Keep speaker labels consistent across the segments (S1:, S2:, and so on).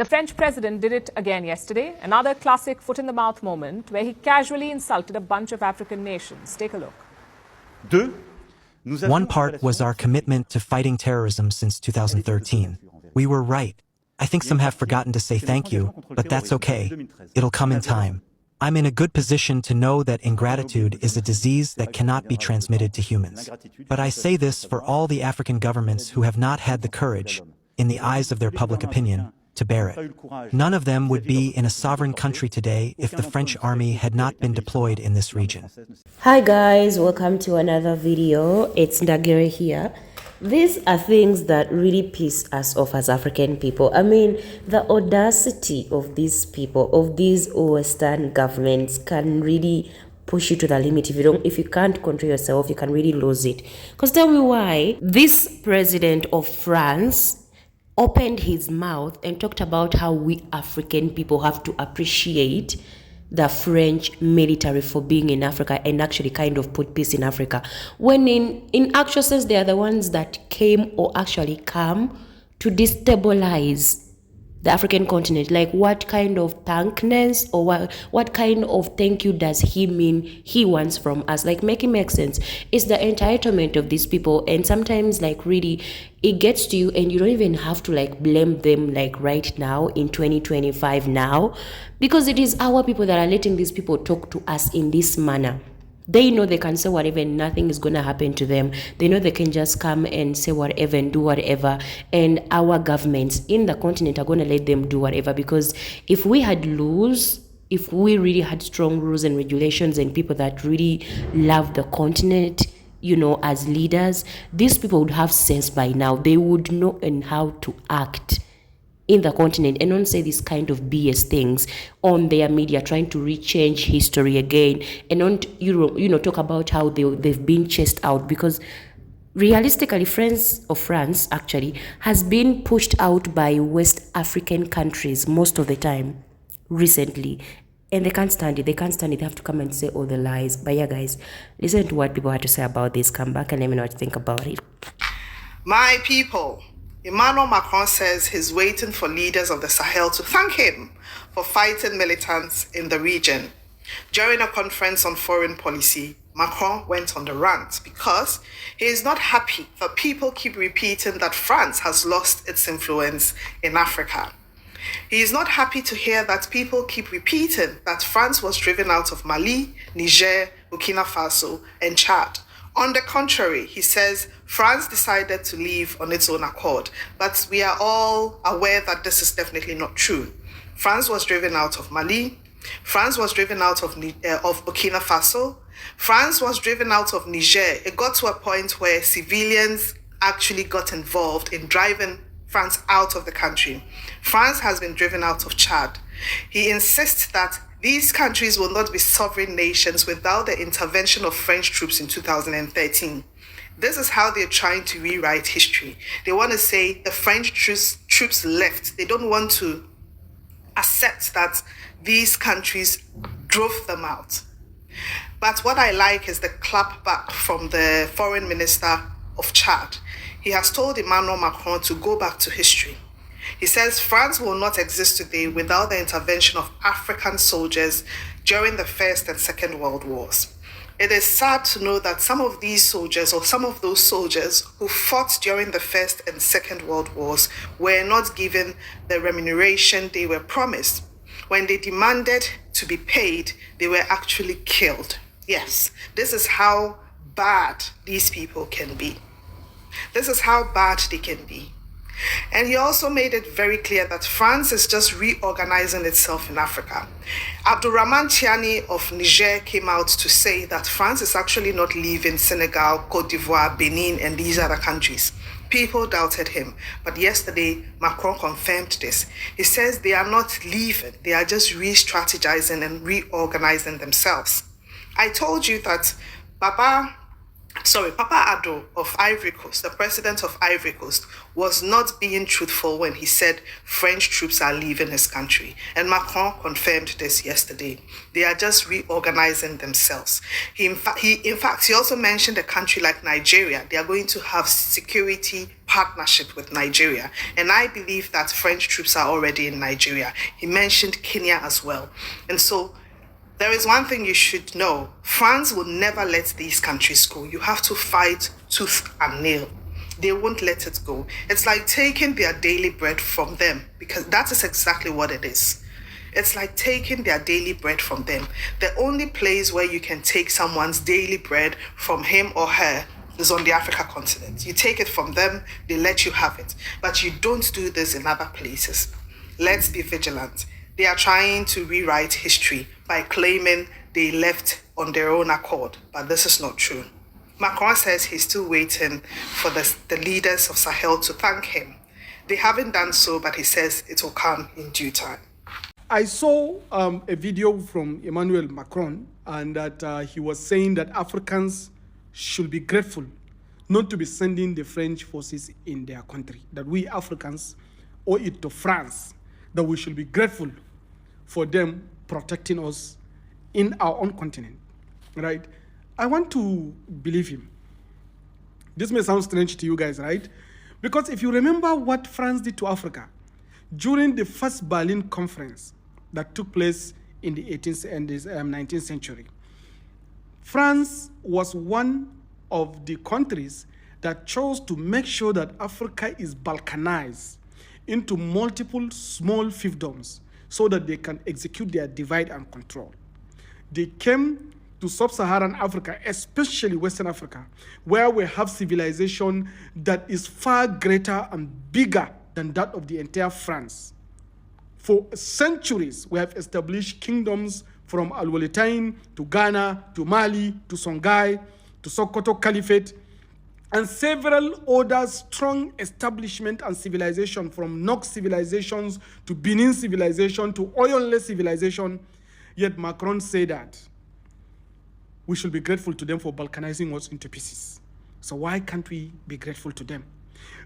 S1: The French president did it again yesterday, another classic foot-in-the-mouth moment where he casually insulted a bunch of African nations. Take a look.
S2: One part was our commitment to fighting terrorism since 2013. We were right. I think some have forgotten to say thank you, but that's okay. It'll come in time. I'm in a good position to know that ingratitude is a disease that cannot be transmitted to humans. But I say this for all the African governments who have not had the courage, in the eyes of their public opinion, to bear it. None of them would be in a sovereign country today if the French army had not been deployed in this region.
S3: Hi guys, welcome to another video. It's Ndagire here. These are things that really piss us off as African people. I mean, the audacity of these people, of these Western governments, can really push you to the limit. If you can't control yourself, you can really lose it. Because tell me why this president of France opened his mouth and talked about how we African people have to appreciate the French military for being in Africa and actually kind of put peace in Africa. When in actual sense, they are the ones that came or actually come to destabilize the African continent. Like, what kind of thankness or what kind of thank you does he mean he wants from us? Like, make it make sense. It's the entitlement of these people, and sometimes like really it gets to you and you don't even have to like blame them like right now in 2025 now, because it is our people that are letting these people talk to us in this manner. They know they can say whatever and nothing is going to happen to them. They know they can just come and say whatever and do whatever. And our governments in the continent are going to let them do whatever. Because if we really had strong rules and regulations and people that really love the continent, you know, as leaders, these people would have sense by now. They would know and how to act in the continent and don't say these kind of BS things on their media, trying to rechange history again and don't talk about how they've been chased out, because realistically France actually has been pushed out by West African countries most of the time recently, and they can't stand it. They have to come and say all the lies. But yeah guys, listen to what people had to say about this. Come back and let me know what you think about it.
S4: My people, Emmanuel Macron says he's waiting for leaders of the Sahel to thank him for fighting militants in the region. During a conference on foreign policy, Macron went on the rant because he is not happy that people keep repeating that France has lost its influence in Africa. He is not happy to hear that people keep repeating that France was driven out of Mali, Niger, Burkina Faso, and Chad. On the contrary, he says France decided to leave on its own accord, but we are all aware that this is definitely not true. France was driven out of Mali. France was driven out of Burkina Faso. France was driven out of Niger. It got to a point where civilians actually got involved in driving France out of the country. France has been driven out of Chad. He insists that these countries will not be sovereign nations without the intervention of French troops in 2013. This is how they're trying to rewrite history. They want to say the French troops left. They don't want to accept that these countries drove them out. But what I like is the clapback from the foreign minister of Chad. He has told Emmanuel Macron to go back to history. He says France will not exist today without the intervention of African soldiers during the First and Second World Wars. It is sad to know that some of these soldiers, or some of those soldiers who fought during the First and Second World Wars, were not given the remuneration they were promised. When they demanded to be paid, they were actually killed. Yes, this is how bad these people can be. This is how bad they can be. And he also made it very clear that France is just reorganizing itself in Africa. Abdurrahman Tiani of Niger came out to say that France is actually not leaving Senegal, Cote d'Ivoire, Benin, and these other countries. People doubted him, but yesterday Macron confirmed this. He says they are not leaving, they are just re-strategizing and reorganizing themselves. I told you that Baba Papa Addo of Ivory Coast, the president of Ivory Coast, was not being truthful when he said French troops are leaving his country. And Macron confirmed this yesterday. They are just reorganizing themselves. He also mentioned a country like Nigeria. They are going to have security partnership with Nigeria. And I believe that French troops are already in Nigeria. He mentioned Kenya as well. And so there is one thing you should know. France will never let these countries go. You have to fight tooth and nail. They won't let it go. It's like taking their daily bread from them, because that is exactly what it is. It's like taking their daily bread from them. The only place where you can take someone's daily bread from him or her is on the Africa continent. You take it from them, they let you have it. But you don't do this in other places. Let's be vigilant. They are trying to rewrite history by claiming they left on their own accord, but this is not true. Macron says he's still waiting for the leaders of Sahel to thank him. They haven't done so, but he says it will come in due time.
S5: I saw a video from Emmanuel Macron, and that he was saying that Africans should be grateful not to be sending the French forces in their country, that we Africans owe it to France, that we should be grateful for them protecting us in our own continent, right? I want to believe him. This may sound strange to you guys, right? Because if you remember what France did to Africa during the first Berlin conference that took place in the 18th and 19th century, France was one of the countries that chose to make sure that Africa is balkanized into multiple small fiefdoms so that they can execute their divide and control. They came to sub-Saharan Africa, especially Western Africa, where we have civilization that is far greater and bigger than that of the entire France. For centuries, we have established kingdoms from Al-Waletain to Ghana, to Mali, to Songhai, to Sokoto Caliphate, and several other strong establishment and civilization, from Nok civilizations to Benin civilization to oil-less civilization. Yet Macron said that we should be grateful to them for balkanizing us into pieces. So why can't we be grateful to them?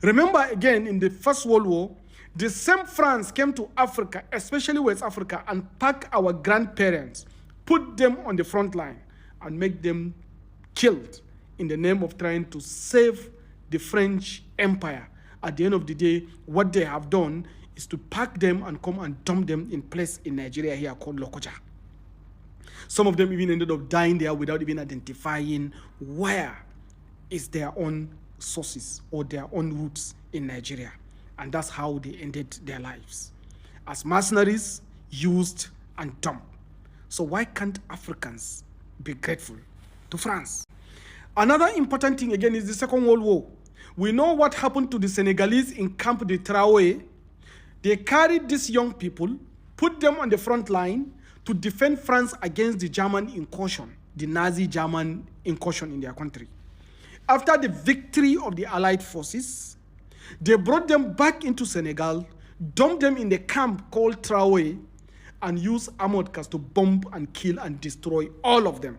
S5: Remember again, in the First World War, the same France came to Africa, especially West Africa, and packed our grandparents, put them on the front line, and make them killed in the name of trying to save the French Empire. At the end of the day, what they have done is to pack them and come and dump them in place in Nigeria here called Lokoja. Some of them even ended up dying there without even identifying where is their own sources or their own roots in Nigeria. And that's how they ended their lives, as mercenaries, used and dumped. So why can't Africans be grateful to France? Another important thing again is the Second World War. We know what happened to the Senegalese in Camp de Traoré. They carried these young people, put them on the front line to defend France against the German incursion, the Nazi German incursion in their country. After the victory of the Allied forces, they brought them back into Senegal, dumped them in the camp called Traoré, and used armored cars to bomb and kill and destroy all of them.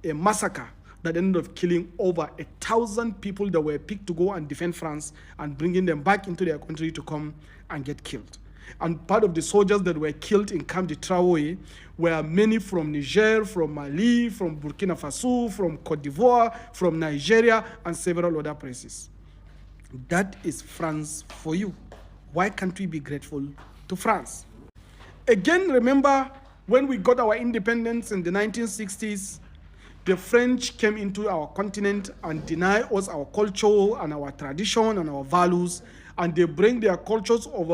S5: A massacre that ended up killing over 1,000 people that were picked to go and defend France and bringing them back into their country to come and get killed. And part of the soldiers that were killed in Camp de Traoré were many from Niger, from Mali, from Burkina Faso, from Cote d'Ivoire, from Nigeria, and several other places. That is France for you. Why can't we be grateful to France? Again, remember when we got our independence in the 1960s, the French came into our continent and denied us our culture and our tradition and our values, and they bring their cultures of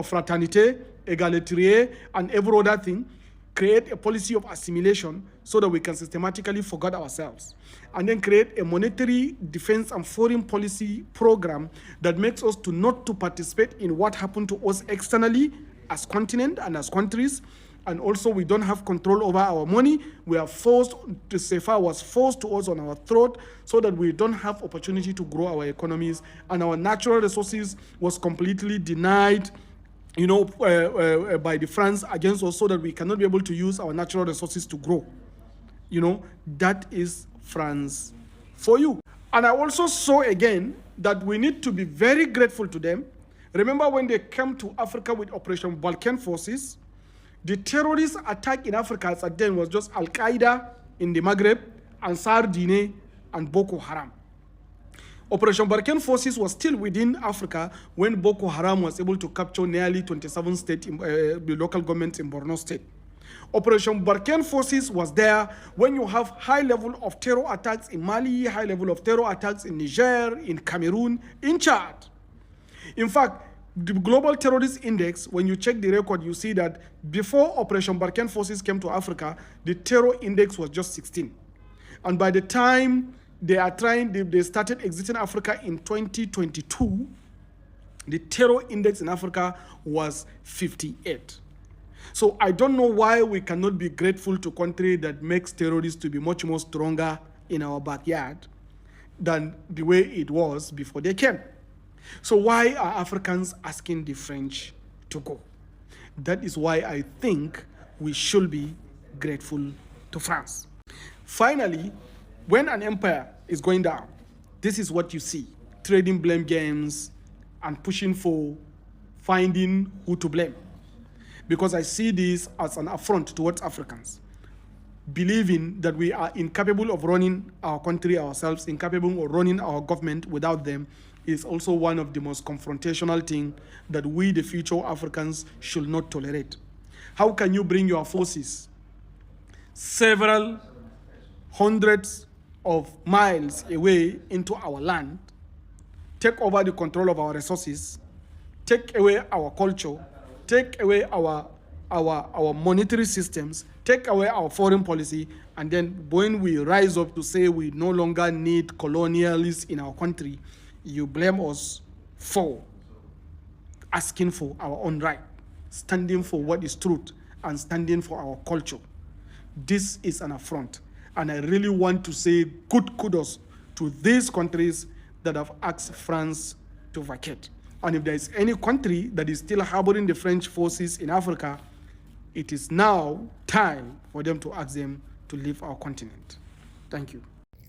S5: fraternité, égalité, and every other thing, create a policy of assimilation so that we can systematically forget ourselves, and then create a monetary, defense, and foreign policy program that makes us to not to participate in what happened to us externally as continent and as countries. And also we don't have control over our money. We are forced, the CFA was forced to us on our throat so that we don't have opportunity to grow our economies, and our natural resources was completely denied, by the France against us, so that we cannot be able to use our natural resources to grow. That is France for you. And I also saw again that we need to be very grateful to them. Remember when they came to Africa with Operation Balkan Forces, the terrorist attack in Africa at then was just Al-Qaeda in the Maghreb, Ansar Dine, and Boko Haram. Operation Balkan Forces was still within Africa when Boko Haram was able to capture nearly 27 local governments in Borno State. Operation Balkan Forces was there when you have high level of terror attacks in Mali, high level of terror attacks in Niger, in Cameroon, in Chad. In fact, the Global Terrorist Index, when you check the record, you see that before Operation Balkan Forces came to Africa, the terror index was just 16. And by the time they started exiting Africa in 2022, the terror index in Africa was 58. So I don't know why we cannot be grateful to a country that makes terrorists to be much more stronger in our backyard than the way it was before they came. So why are Africans asking the French to go? That is why I think we should be grateful to France. Finally, when an empire is going down, this is what you see: trading blame games and pushing for finding who to blame. Because I see this as an affront towards Africans, believing that we are incapable of running our country ourselves, incapable of running our government without them, is also one of the most confrontational things that we, the future Africans, should not tolerate. How can you bring your forces several hundreds of miles away into our land, take over the control of our resources, take away our culture, take away our monetary systems, take away our foreign policy, and then when we rise up to say we no longer need colonialists in our country, you blame us for asking for our own right, standing for what is truth, and standing for our culture. This is an affront. And I really want to say good kudos to these countries that have asked France to vacate. And if there is any country that is still harboring the French forces in Africa, it is now time for them to ask them to leave our continent. Thank you.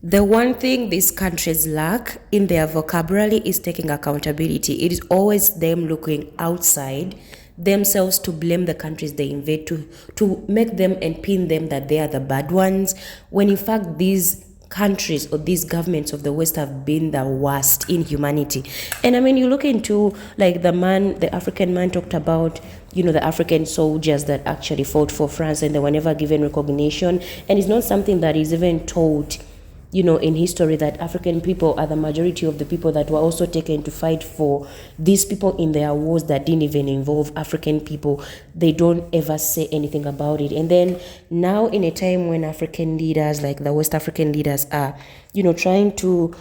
S3: The one thing these countries lack in their vocabulary is taking accountability. It is always them looking outside themselves to blame the countries they invade, to make them and pin them that they are the bad ones, when in fact these countries or these governments of the West have been the worst in humanity. And I mean, you look into like the African man talked about, the African soldiers that actually fought for France and they were never given recognition. And it's not something that is even taught in history, that African people are the majority of the people that were also taken to fight for these people in their wars that didn't even involve African people. They don't ever say anything about it. And then now in a time when African leaders, like the West African leaders, are, trying to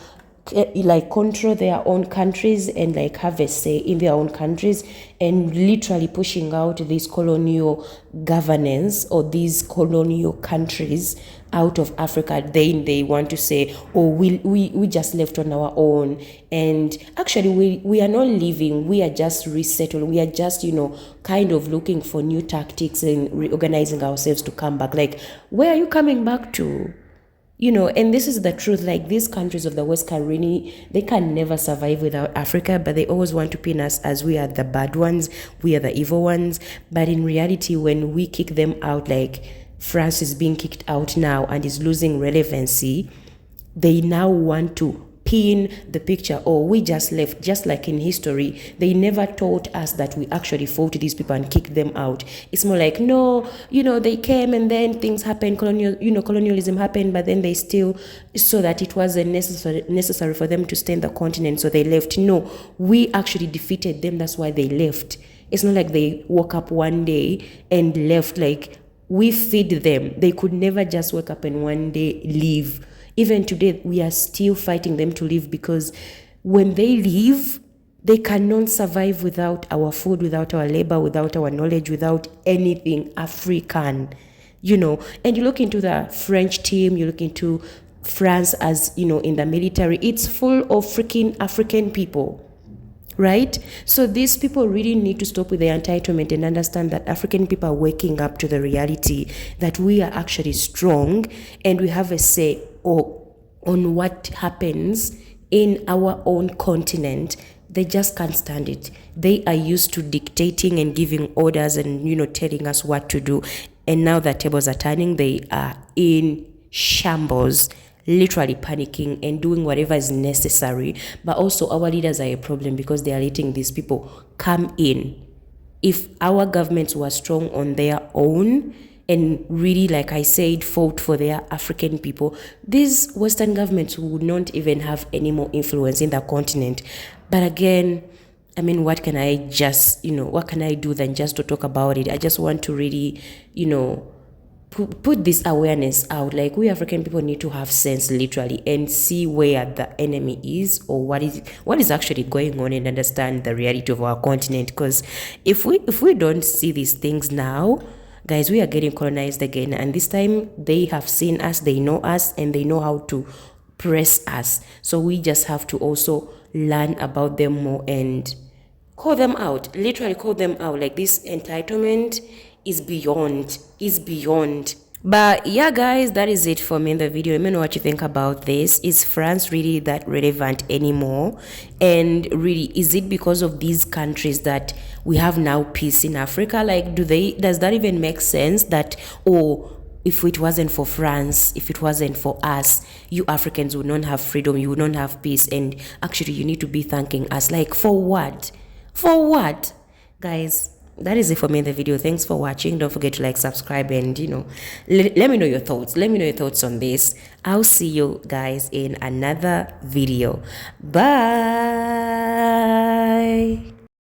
S3: control their own countries and have a say in their own countries and literally pushing out this colonial governance or these colonial countries out of Africa, then they want to say, oh, we just left on our own. And actually we are not leaving, we are just resettled, we are just kind of looking for new tactics and reorganizing ourselves to come back. Like, where are you coming back to? And this is the truth. Like, these countries of the West they can never survive without Africa, but they always want to pin us as we are the bad ones, we are the evil ones. But in reality, when we kick them out, like France is being kicked out now and is losing relevancy, they now want to pin the picture, oh, we just left. Just like in history, they never taught us that we actually fought these people and kicked them out. It's more like, no, they came and then things happened, colonialism happened, but then they still saw that it wasn't necessary for them to stay in the continent, so they left. No, we actually defeated them, that's why they left. It's not like they woke up one day and left. Like, we feed them. They could never just wake up and one day leave. Even today, we are still fighting them to leave, because when they leave, they cannot survive without our food, without our labor, without our knowledge, without anything African, And you look into the French team, you look into France as, in the military, it's full of freaking African people. Right? So these people really need to stop with their entitlement and understand that African people are waking up to the reality that we are actually strong and we have a say, or on what happens in our own continent. They just can't stand it. They are used to dictating and giving orders and, telling us what to do. And now that tables are turning, they are in shambles, literally panicking and doing whatever is necessary. But also our leaders are a problem because they are letting these people come in. If our governments were strong on their own and really, like I said, fought for their African people, these Western governments would not even have any more influence in the continent. But again, I mean, what can I do than just to talk about it? I just want to really, put this awareness out. Like, we African people need to have sense, literally, and see where the enemy is or what is actually going on, and understand the reality of our continent. Because if we don't see these things now, guys, we are getting colonized again, and this time they have seen us, they know us, and they know how to press us. So we just have to also learn about them more and call them out, literally call them out. Like, this entitlement is beyond. But yeah, guys, that is it for me in the video. Let me know what you think about this. Is France really that relevant anymore? And really, is it because of these countries that we have now peace in Africa? Like, does that even make sense that, if it wasn't for France, if it wasn't for us, you Africans would not have freedom, you would not have peace, and actually you need to be thanking us. Like, for what? Guys, that is it for me in the video. Thanks for watching. Don't forget to like, subscribe, and let me know your thoughts. Let me know your thoughts on this. I'll see you guys in another video. Bye.